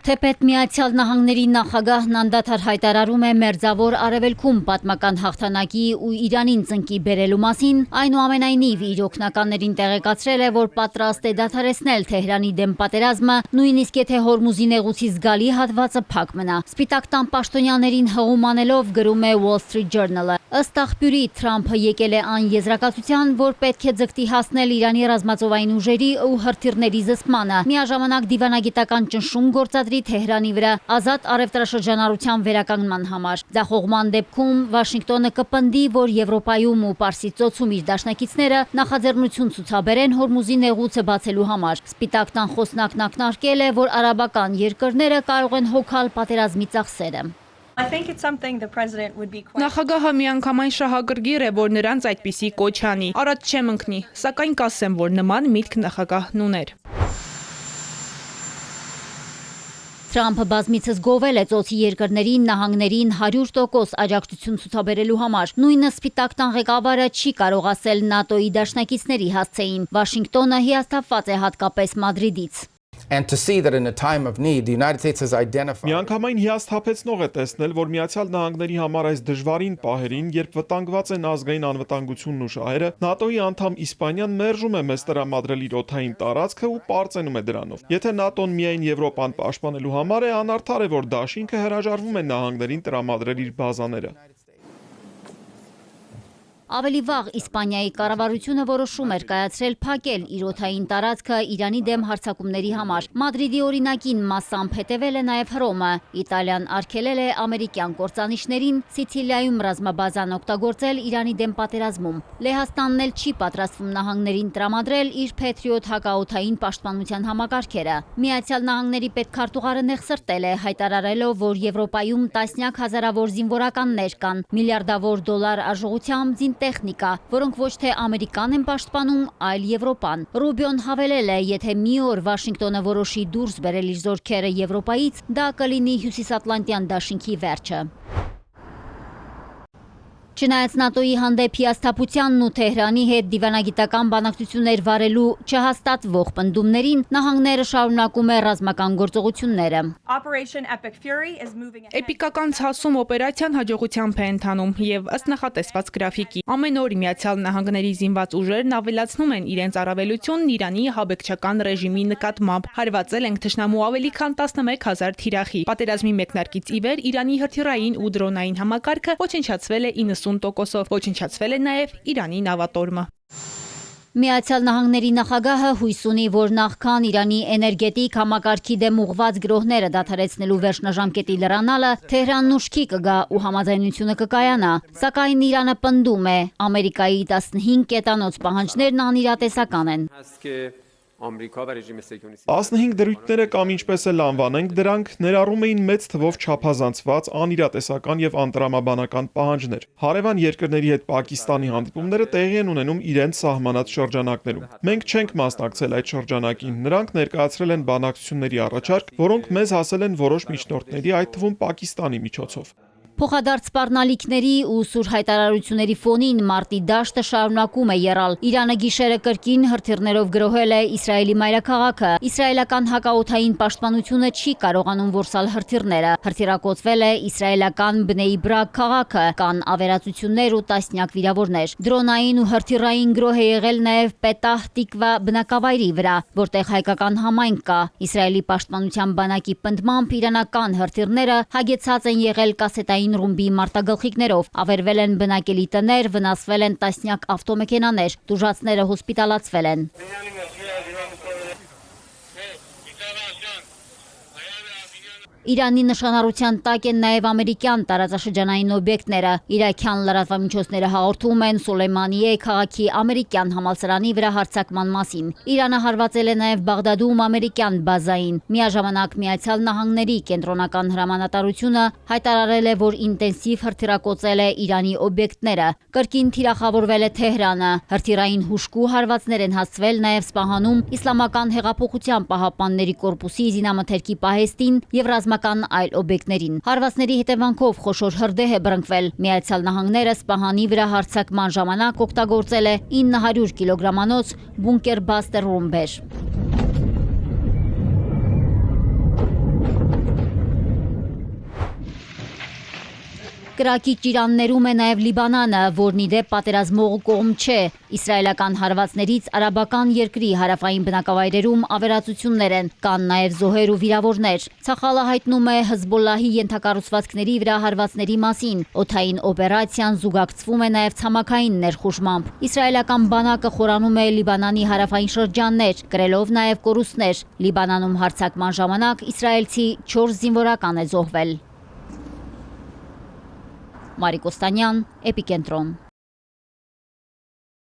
Թեպետ Միացյալ Նահանգների նախագահն անդադար հայտարարում է Մերձավոր Արևելքում պատմական հաղթանակի ու Իրանին ծնկի բերելու մասին, այնուամենայնիվ իր օգնականներին տեղեկացրել է, որ պատրաստ է դադարեցնել Թեհրանի դեմ պատերազմը, նույնիսկ եթե Հորմուզի նեղուցի զգալի հատվածը փակ մնա։ Սպիտակ տան պաշտոնյաներին հղում անելով գրում է Wall Street Journal-ը։ Ըստ աղբյուրի Թրամփը եկել է այն եզրակացության, որ պետք է ձգտի հասնել Իրանի ռազմածովային ուժերի ու հրթիռների զսպմանը, միաժամանակ դիվանագիտական ճնշում գործադրի Թեհրանի վրա ազատ առևտրաշրջանառության վերականգնման համար։ Ձախողման դեպքում Վաշինգտոնը կպնդի, որ Եվրոպայում ու Պարսից ծոցում իր դաշնակիցները նախաձեռնություն ցուցաբերեն Հորմուզի նեղուցը բացելու համար։ Սպիտակ տան խոսնակն ակնարկել է, որ արաբական երկրները կարող են հոգալ պատերազմի ծախսերը։ Նախագահը միանգամայն շահագրգիռ է, որ նրանց այդպիսի կոչ անի։ Առաջ չեմ ընկնի, սակայն կասեմ, որ նման միտք նախագահն ուներ։ Թրամփը բազմիցս գովել է ծոցի երկրներին նահանգներին 100% աջակցություն ցուցաբերելու համար։ Նույնը Սպիտակ տան ղեկավարը չի կարող ասել ՆԱՏՕ-ի դաշնակիցների հասցեին։ Վաշինգտոնը հիասթափված է հատկապես Մադրիդից։ Միանգամայն հիասթափեցնող է տեսնել, որ Միացյալ Նահանգների համար այս դժվարին պահերին, երբ վտանգված են ազգային անվտանգությունն ու շահերը, ՆԱՏՕ-ի անդամ Իսպանիան մերժում է մեզ տրամադրել իր օդային տարածքը ու պարծենում է դրանով։ Եթե ՆԱՏՕ-ն միայն Եվրոպան պաշտպանելու համար է, անարդար է, որ դաշինքը հրաժարվում է նահանգներին տրամադրել իր բազաները։ Ավելի վաղ Իսպանիայի կառավարությունը որոշում էր կայացրել փակել իր օդային տարածքը Իրանի դեմ հարձակումների համար։ Մադրիդի օրինակին մասամբ հետևել է նաև Հռոմը։ Իտալիան արգելել է ամերիկյան կործանիչներին Սիցիլիայում ռազմաբազան օգտագործել Իրանի դեմ պատերազմում։ Լեհաստանն էլ չի պատրաստվում նահանգներին տրամադրել իր Փեթրիոտ հակաօդային պաշտպանության համակարգերը։ Միացյալ Նահանգների պետքարտուղարը նեղսրտել է, հայտարարելով, որ Եվրոպայում տասնյակ հազարավոր զինվորականներ կան, միլիարդավոր դոլար արժողությամբ տեխնիկա, որոնք ոչ թե Ամերիկան են պաշտպանում, այլ Եվրոպան։ Ռուբիոն հավելել է, եթե մի օր Վաշինգտոնը որոշի դուրս բերել իր զորքերը Եվրոպայից, դա կլինի Հյուսիսատլանտյան դաշինքի վերջը։ Չնայած ՆԱՏՕ-ի հանդեպ հիասթափությանն ու Թեհրանի հետ դիվանագիտական բանակցություններ վարելու չհաստատվող պնդումներին, նահանգները շարունակում է ռազմական գործողությունները։ Էպիկական ցասում օպերացիան հաջողությամբ է ընթանում եւ ըստ նախատեսված գրաֆիկի։ Ամեն օր Միացյալ Նահանգների զինված ուժերն ավելացնում են իրենց առավելությունն Իրանի ահաբեկչական ռեժիմի նկատմամբ։ Հարվածել ենք թշնամու ավելի քան 11000 թիրախի։ Պատերազմի մեկնարկից ի վեր Իրանի հրթիռային ու դրոնային համակարգը ոչնչացվել է 90%-ով, ոչնչացվել է նաև Իրանի նավատորմը։ Միացյալ Նահանգների նախագահը հույս ունի, որ նախքան Իրանի էներգետիկ համակարգի դեմ ուղղված գրոհները դադարեցնելու վերջնաժամկետի լրանալը, Թեհրանն ուշքի կգա ու համաձայնությունը կկայանա։ Սակայն Իրանը պնդում է, Ամերիկայի 15 կետանոց պահանջներն անիրատեսական են։ 15 դրույթները կամ ինչպես էլ անվանենք դրանք ներառում էին մեծ թվով չափազանցված, անիրատեսական եւ անտրամաբանական պահանջներ։ Հարևան երկրների հետ Պակիստանի հանդիպումները տեղի են ունենում իրենց սահմանած շրջանակներում։ Մենք չենք մասնակցել այդ շրջանակին։ Նրանք ներկայացրել են բանակցությունների առաջարկ, որոնք մեզ հասել են որոշ միջնորդների, այդ թվում Պակիստանի միջոցով։ Փոխադարձ սպառնալիքների ու սուր հայտարարությունների ֆոնին մարտի դաշտը շարունակում է եռալ։ Իրանը գիշերը կրկին հրթիռներով գրոհել է Իսրայելի մայրաքաղաքը։ Իսրայելական հակաօդային պաշտպանությունը չի կարողանում որսալ հրթիռները։ Հրթիռակոծվել է իսրայելական Բնեի Բրակ քաղաքը, կան ավերածություններ ու տասնյակ վիրավորներ։ Դրոնային ու հրթիռային գրոհ է եղել նաև Պետահ Տիկվա բնակավայրի վրա, որտեղ հայկական համայնք կա։ Իսրայելի պաշտպանության բանակի պնդմամբ իրանական հրթիռները հագեցած են եղել կասետային ռումբի մարտագլխիկներով, ավերվել են բնակելի տներ, վնասվել են տասնյակ ավտոմեքենաներ, տուժածները հոսպիտալացվել են։ Իրանի նշանառության տակ են նաև ամերիկյան տարածաշրջանային օբյեկտները։ Իրաքյան լրատվամիջոցները հաղորդում են Սոլեյմանիե քաղաքի ամերիկյան համալսարանի վրա հարձակման մասին։ Իրանը հարվածել է նաև Բաղդադում ամերիկյան բազային։ Միաժամանակ Միացյալ Նահանգների կենտրոնական հրամանատարությունը հայտարարել է, որ ինտենսիվ հրթիռակոծել է Իրանի օբյեկտները։ Կրկին թիրախավորվել է Թեհրանը։ Հրթիռային հուժկու հարվածներ են հասցվել նաև Սպահանում Իսլամական հեղափոխության պահապանների կորպուսի զինամթերքի պահեստին եւ այլ օբյեկտներին։ Հարվածների հետևանքով խոշոր հրդեհ է բռնկվել։ Միացյալ Նահանգները Սպահանի վրա հարձակման ժամանակ օգտագործել է 900 կիլոգրամանոց բունկեր բաստեր ռումբեր։ Կրակի ճիրաններում է նաև Լիբանանը, որն ի դեպ պատերազմող կողմ չէ։ Իսրայելական հարվածներից արաբական երկրի հարավային բնակավայրերում ավերածություններ են, կան նաև զոհեր ու վիրավորներ։ Ցախալը հայտնում է Հզբոլլահի ենթակառուցվածքների վրա հարվածների մասին։ Օդային օպերացիան զուգակցվում է նաև ցամաքային ներխուժմամբ։ Իսրայելական բանակը խորանում է Լիբանանի հարավային շրջաններ, կրելով նաև կորուստներ։ Լիբանանում հարձակման ժամանակ իսրայելցի 4 զինվորական է զոհվել։ Մարիկ Օստանյան, Էպիկենտրոն։